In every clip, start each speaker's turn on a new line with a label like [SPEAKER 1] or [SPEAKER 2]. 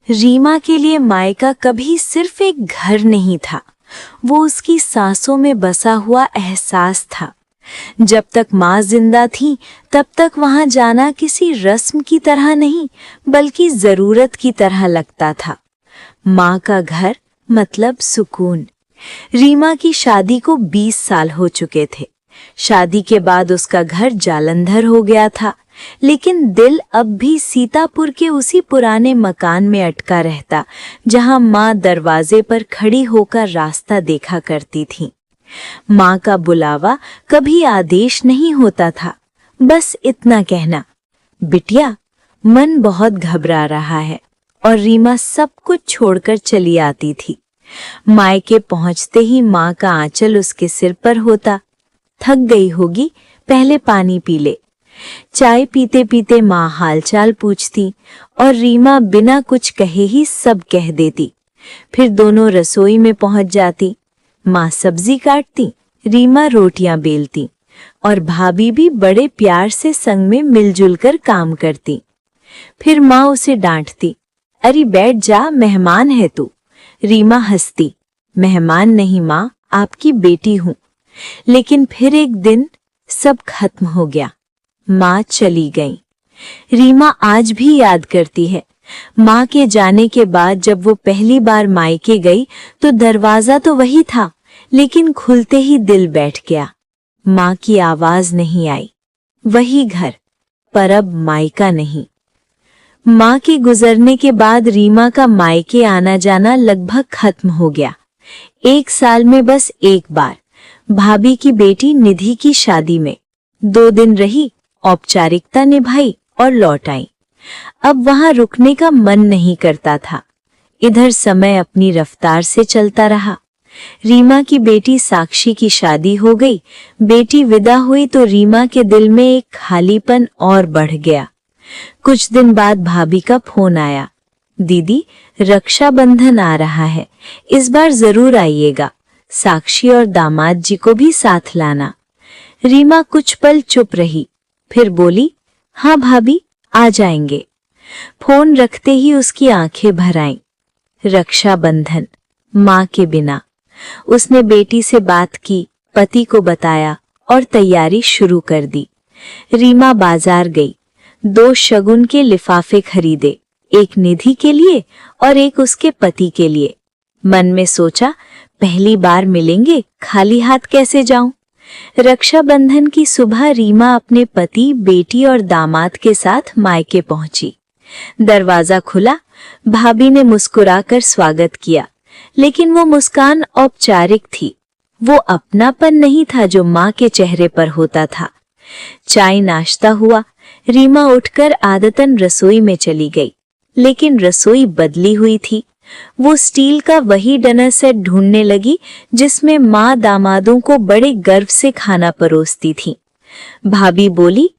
[SPEAKER 1] रीमा के लिए मायका कभी सिर्फ एक घर नहीं था, वो उसकी सांसों में बसा हुआ एहसास था। जब तक माँ जिंदा थी तब तक वहां जाना किसी रस्म की तरह नहीं बल्कि जरूरत की तरह लगता था। माँ का घर मतलब सुकून। रीमा की शादी को 20 साल हो चुके थे। शादी के बाद उसका घर जालंधर हो गया था, लेकिन दिल अब भी सीतापुर के उसी पुराने मकान में अटका रहता जहां माँ दरवाजे पर खड़ी होकर रास्ता देखा करती थी। माँ का बुलावा कभी आदेश नहीं होता था, बस इतना कहना, बिटिया मन बहुत घबरा रहा है, और रीमा सब कुछ छोड़कर चली आती थी। मायके पहुंचते ही माँ का आंचल उसके सिर पर होता। थक गई होगी, पहले पानी पी ले। चाय पीते पीते माँ हालचाल पूछती और रीमा बिना कुछ कहे ही सब कह देती। फिर दोनों रसोई में पहुंच जाती। माँ सब्जी काटती, रीमा रोटियां बेलती, और भाभी भी बड़े प्यार से संग में मिलजुल कर काम करती। फिर माँ उसे डांटती, अरे बैठ जा, मेहमान है तू। रीमा हंसती, मेहमान नहीं माँ, आपकी बेटी हूँ। लेकिन फिर एक दिन सब खत्म हो गया, माँ चली गई। रीमा आज भी याद करती है। माँ के जाने के बाद जब वो पहली बार मायके गई तो दरवाजा तो वही था, लेकिन खुलते ही दिल बैठ गया। माँ की आवाज नहीं आई। वही घर, पर अब मायका नहीं। माँ के गुजरने के बाद रीमा का मायके आना जाना लगभग खत्म हो गया। 1 साल में बस एक बार भाभी की बेटी निधि की शादी में 2 दिन रही, औपचारिकता निभाई और लौट आई। अब वहां रुकने का मन नहीं करता था। इधर समय अपनी रफ्तार से चलता रहा। रीमा की बेटी साक्षी की शादी हो गई। बेटी विदा हुई तो रीमा के दिल में एक खालीपन और बढ़ गया। कुछ दिन बाद भाभी का फोन आया, दीदी रक्षाबंधन आ रहा है, इस बार जरूर आइएगा, साक्षी और दामाद जी को भी साथ लाना। रीमा कुछ पल चुप रही, फिर बोली, हाँ भाभी आ जाएंगे। फोन रखते ही उसकी आंखें भर आईं। रक्षाबंधन, माँ के बिना। उसने बेटी से बात की, पति को बताया और तैयारी शुरू कर दी। रीमा बाजार गई, 2 शगुन के लिफाफे खरीदे, एक निधि के लिए और एक उसके पति के लिए। मन में सोचा, पहली बार मिलेंगे, खाली हाथ कैसे जाऊं। रक्षाबंधन की सुबह रीमा अपने पति, बेटी और दामाद के साथ मायके पहुंची। दरवाजा खुला, भाभी ने मुस्कुराकर स्वागत किया, लेकिन वो मुस्कान औपचारिक थी। वो अपनापन नहीं था जो माँ के चेहरे पर होता था। चाय नाश्ता हुआ। रीमा उठकर आदतन रसोई में चली गई, लेकिन रसोई बदली हुई थी। वो स्टील का वही डिनर सेट ढूंढने लगी जिसमें माँ दामादों को बड़े गर्व से खाना परोसती थी। भाभी बोली,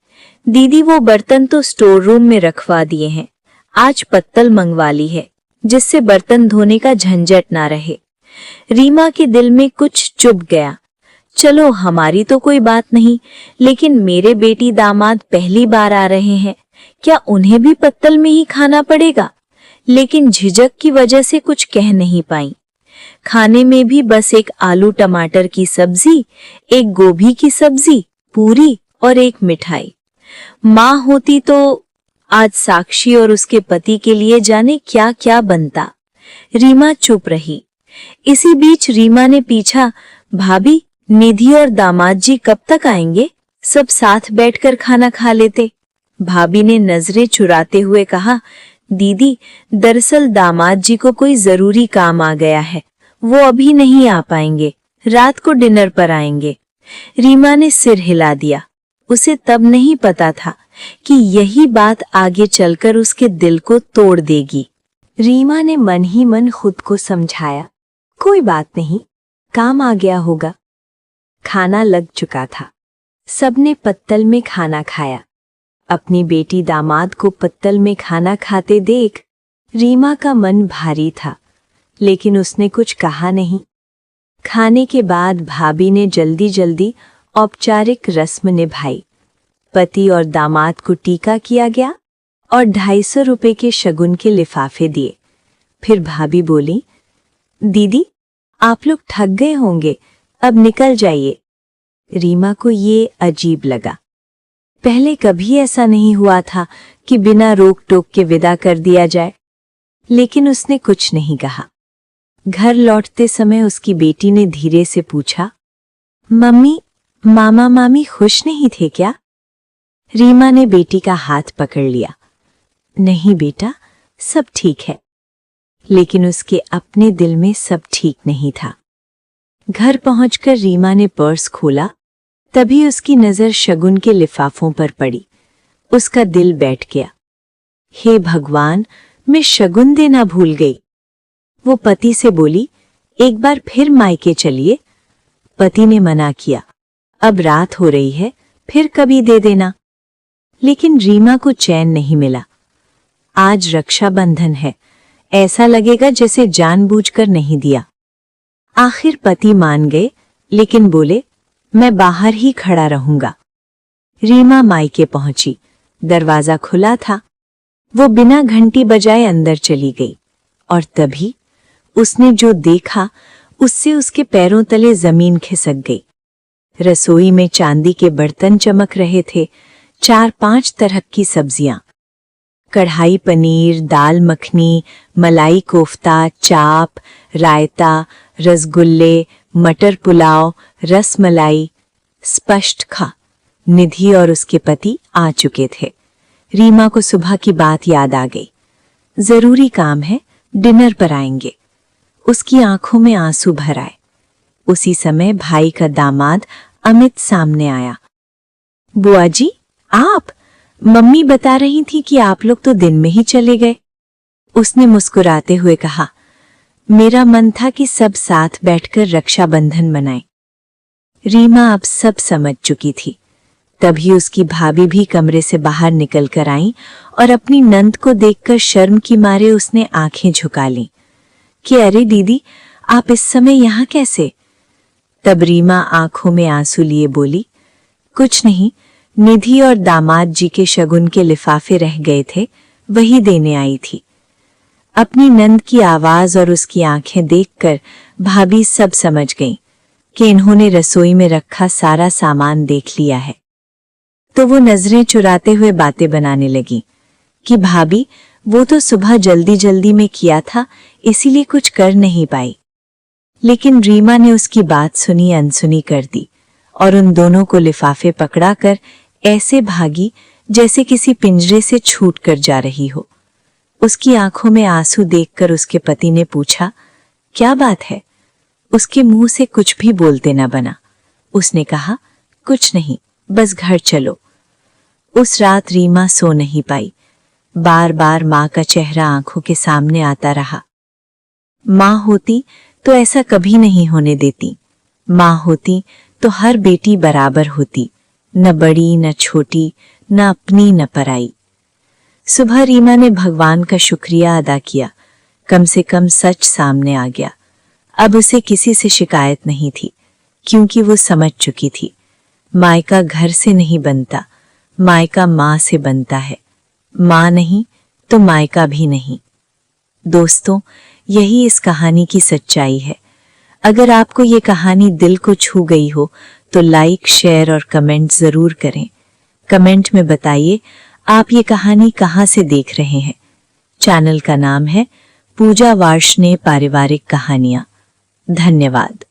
[SPEAKER 1] दीदी वो बर्तन तो स्टोर रूम में रखवा दिए हैं, आज पत्तल मंगवा ली है जिससे बर्तन धोने का झंझट ना रहे। रीमा के दिल में कुछ चुभ गया। चलो हमारी तो कोई बात नहीं, लेकिन मेरे बेटी दामाद पहली बार आ रहे हैं, क्या उन्हें भी पत्तल में ही खाना पड़ेगा। लेकिन झिझक की वजह से कुछ कह नहीं पाई। खाने में भी बस एक आलू टमाटर की सब्जी, एक गोभी की सब्जी, पूरी और एक मिठाई। माँ होती तो आज साक्षी और उसके पति के लिए जाने क्या क्या बनता। रीमा चुप रही। इसी बीच रीमा ने पूछा, भाभी निधि और दामाद जी कब तक आएंगे, सब साथ बैठकर खाना खा लेते। भाभी ने नजरें चुराते हुए कहा, दीदी दरअसल दामाद जी को कोई जरूरी काम आ गया है, वो अभी नहीं आ पाएंगे, रात को डिनर पर आएंगे। रीमा ने सिर हिला दिया। उसे तब नहीं पता था कि यही बात आगे चलकर उसके दिल को तोड़ देगी। रीमा ने मन ही मन खुद को समझाया, कोई बात नहीं, काम आ गया होगा। खाना लग चुका था। सबने पत्तल में खाना खाया। अपनी बेटी दामाद को पत्तल में खाना खाते देख रीमा का मन भारी था, लेकिन उसने कुछ कहा नहीं। खाने के बाद भाभी ने जल्दी जल्दी औपचारिक रस्म निभाई। पति और दामाद को टीका किया गया और 250 रुपए के शगुन के लिफाफे दिए। फिर भाभी बोली, दीदी आप लोग थक गए होंगे, अब निकल जाइए। रीमा को ये अजीब लगा। पहले कभी ऐसा नहीं हुआ था कि बिना रोक टोक के विदा कर दिया जाए, लेकिन उसने कुछ नहीं कहा। घर लौटते समय उसकी बेटी ने धीरे से पूछा, मम्मी मामा मामी खुश नहीं थे क्या? रीमा ने बेटी का हाथ पकड़ लिया। नहीं बेटा, सब ठीक है। लेकिन उसके अपने दिल में सब ठीक नहीं था। घर पहुंचकर रीमा ने पर्स खोला, तभी उसकी नजर शगुन के लिफाफों पर पड़ी। उसका दिल बैठ गया। हे भगवान, मैं शगुन देना भूल गई। वो पति से बोली, एक बार फिर मायके चलिए। पति ने मना किया, अब रात हो रही है, फिर कभी दे देना। लेकिन रीमा को चैन नहीं मिला। आज रक्षाबंधन है, ऐसा लगेगा जैसे जानबूझकर नहीं दिया। आखिर पति मान गए, लेकिन बोले, मैं बाहर ही खड़ा रहूंगा। रीमा मायके पहुंची। दरवाजा खुला था। वो बिना घंटी बजाए अंदर चली गई और तभी उसने जो देखा उससे उसके पैरों तले जमीन खिसक गई। रसोई में चांदी के बर्तन चमक रहे थे, 4-5 तरह की सब्जियां, कढ़ाई पनीर, दाल मखनी, मलाई कोफ्ता, चाप, रायता, रसगुल्ले, मटर पुलाव, रसमलाई। स्पष्ट था, निधि और उसके पति आ चुके थे। रीमा को सुबह की बात याद आ गई। जरूरी काम है, डिनर पर आएंगे। उसकी आंखों में आंसू भर आए। उसी समय भाई का दामाद अमित सामने आया। बुआ जी, आप? मम्मी बता रही थी कि आप लोग तो दिन में ही चले गए। उसने मुस्कुराते हुए कहा, मेरा मन था कि सब साथ बैठकर रक्षाबंधन मनाएं। रीमा अब सब समझ चुकी थी। तभी उसकी भाभी भी कमरे से बाहर निकल कर आई और अपनी नंद को देखकर शर्म की मारे उसने आंखें झुका लीं कि अरे दीदी, आप इस समय यहाँ कैसे? तब रीमा आंखों में आंसू लिए बोली, कुछ नहीं, निधि और दामाद जी के शगुन के लिफाफे रह गए थे, वही देने आई थी। अपनी नंद की आवाज और उसकी आंखें देखकर भाभी सब समझ गईं कि इन्होंने रसोई में रखा सारा सामान देख लिया है। तो वो नजरें चुराते हुए बातें बनाने लगी कि भाभी, वो तो सुबह जल्दी जल्दी में किया था, इसीलिए कुछ कर नहीं पाई। लेकिन रीमा ने उसकी बात सुनी अनसुनी कर दी और उन दोनों को लिफाफे पकड़ाकर ऐसे भागी जैसे किसी पिंजरे से छूट कर जा रही हो। उसकी आंखों में आंसू देखकर उसके पति ने पूछा, क्या बात है? उसके मुंह से कुछ भी बोलते न बना। उसने कहा, कुछ नहीं, बस घर चलो। उस रात रीमा सो नहीं पाई। बार बार माँ का चेहरा आंखों के सामने आता रहा। माँ होती तो ऐसा कभी नहीं होने देती। माँ होती तो हर बेटी बराबर होती, न बड़ी न छोटी, न अपनी न पराई। सुबह रीमा ने भगवान का शुक्रिया अदा किया। कम से कम सच सामने आ गया। अब उसे किसी से शिकायत नहीं थी, क्योंकि वो समझ चुकी थी, मायका घर से नहीं बनता, मायका माँ से बनता है। माँ नहीं तो मायका भी नहीं। दोस्तों, यही इस कहानी की सच्चाई है। अगर आपको ये कहानी दिल को छू गई हो तो लाइक, शेयर और कमेंट जरूर करें। कमेंट में बताइए आप ये कहानी कहाँ से देख रहे हैं। चैनल का नाम है पूजा वार्ष्णेय पारिवारिक कहानियां। धन्यवाद।